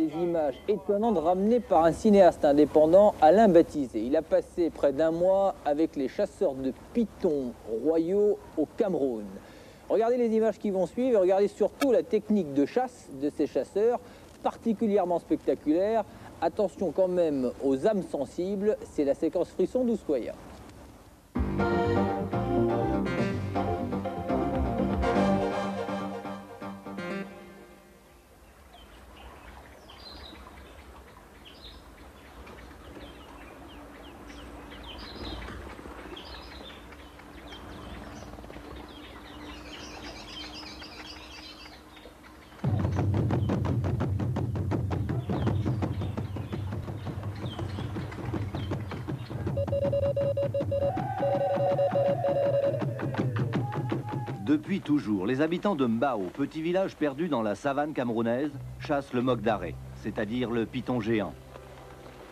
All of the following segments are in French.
Des images étonnantes ramenées par un cinéaste indépendant, Alain Baptisé. Il a passé près d'un mois avec les chasseurs de pitons royaux au Cameroun. Regardez les images qui vont suivre et regardez surtout la technique de chasse de ces chasseurs, particulièrement spectaculaire. Attention quand même aux âmes sensibles, c'est la séquence frisson d'Oussoya. Depuis toujours, les habitants de Mbao, petit village perdu dans la savane camerounaise, chassent le moque d'arrêt, c'est-à-dire le python géant.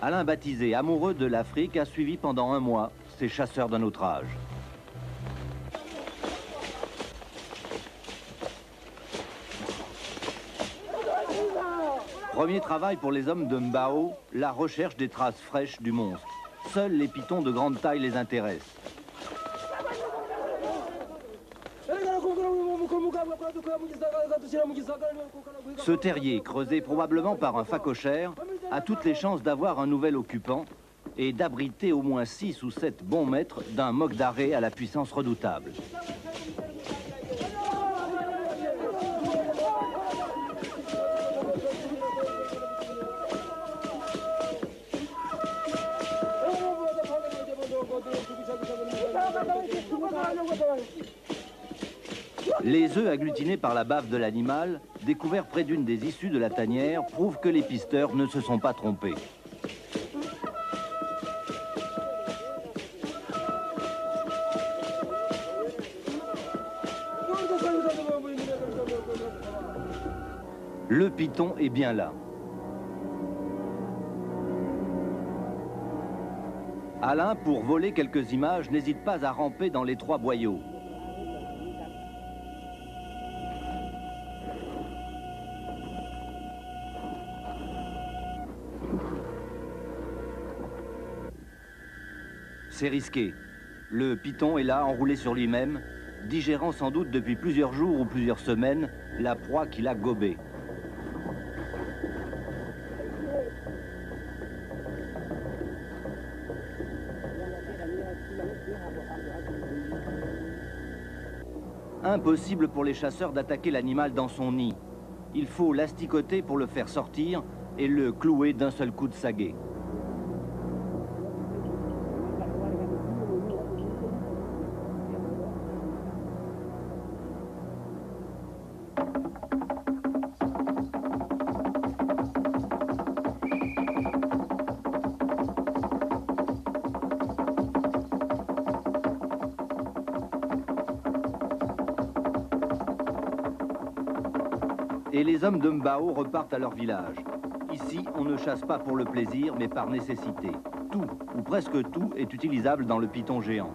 Alain Baptisé, amoureux de l'Afrique, a suivi pendant un mois ces chasseurs d'un autre âge. Premier travail pour les hommes de Mbao, la recherche des traces fraîches du monstre. Seuls les pythons de grande taille les intéressent. Ce terrier, creusé probablement par un phacochère, a toutes les chances d'avoir un nouvel occupant et d'abriter au moins 6 ou 7 bons mètres d'un moque d'arrêt à la puissance redoutable. Les œufs agglutinés par la bave de l'animal, découverts près d'une des issues de la tanière, prouvent que les pisteurs ne se sont pas trompés. Le python est bien là. Alain, pour voler quelques images, n'hésite pas à ramper dans l'étroit boyau. C'est risqué. Le python est là, enroulé sur lui-même, digérant sans doute depuis plusieurs jours ou plusieurs semaines la proie qu'il a gobée. Impossible pour les chasseurs d'attaquer l'animal dans son nid. Il faut l'asticoter pour le faire sortir et le clouer d'un seul coup de saguet. Et les hommes de Mbao repartent à leur village. Ici, on ne chasse pas pour le plaisir, mais par nécessité. Tout, ou presque tout, est utilisable dans le python géant.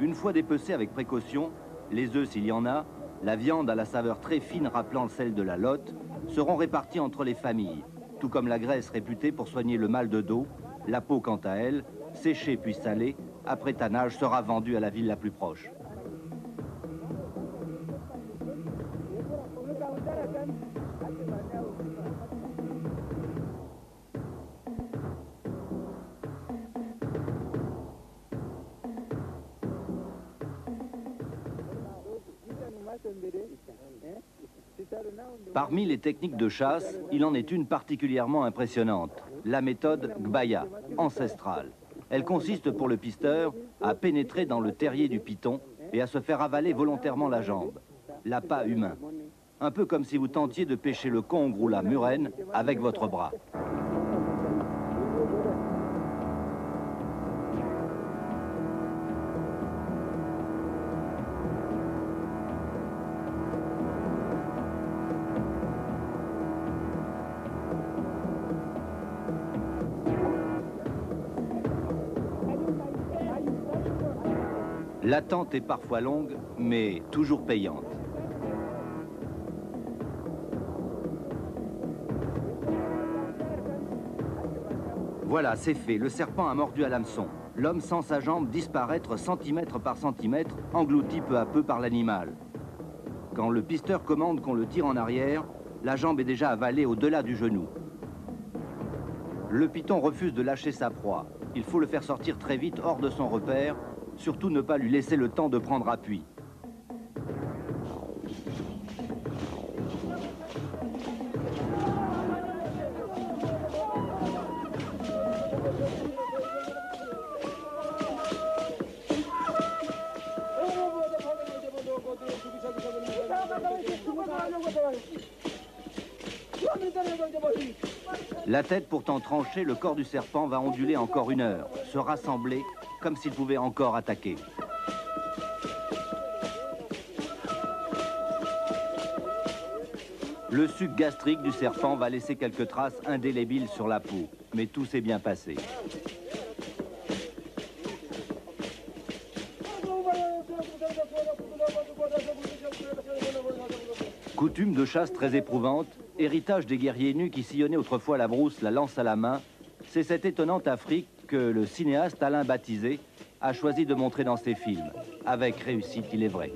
Une fois dépecés avec précaution, les œufs s'il y en a, la viande à la saveur très fine rappelant celle de la lotte, seront répartis entre les familles, tout comme la graisse réputée pour soigner le mal de dos, la peau quant à elle, séchée puis salée, après tannage sera vendue à la ville la plus proche. Parmi les techniques de chasse, il en est une particulièrement impressionnante, la méthode Gbaya, ancestrale. Elle consiste pour le pisteur à pénétrer dans le terrier du python et à se faire avaler volontairement la jambe, l'appât humain. Un peu comme si vous tentiez de pêcher le congre ou la murène avec votre bras. L'attente est parfois longue, mais toujours payante. Voilà, c'est fait. Le serpent a mordu à l'hameçon. L'homme sans sa jambe disparaître centimètre par centimètre, englouti peu à peu par l'animal. Quand le pisteur commande qu'on le tire en arrière, la jambe est déjà avalée au-delà du genou. Le python refuse de lâcher sa proie. Il faut le faire sortir très vite hors de son repère, surtout ne pas lui laisser le temps de prendre appui. La tête pourtant tranchée, le corps du serpent va onduler encore 1 heure, se rassembler comme s'il pouvait encore attaquer. Le suc gastrique du serpent va laisser quelques traces indélébiles sur la peau, mais tout s'est bien passé. Coutume de chasse très éprouvante, héritage des guerriers nus qui sillonnaient autrefois la brousse, la lance à la main, c'est cette étonnante Afrique que le cinéaste Alain Baptisé a choisi de montrer dans ses films, avec réussite il est vrai.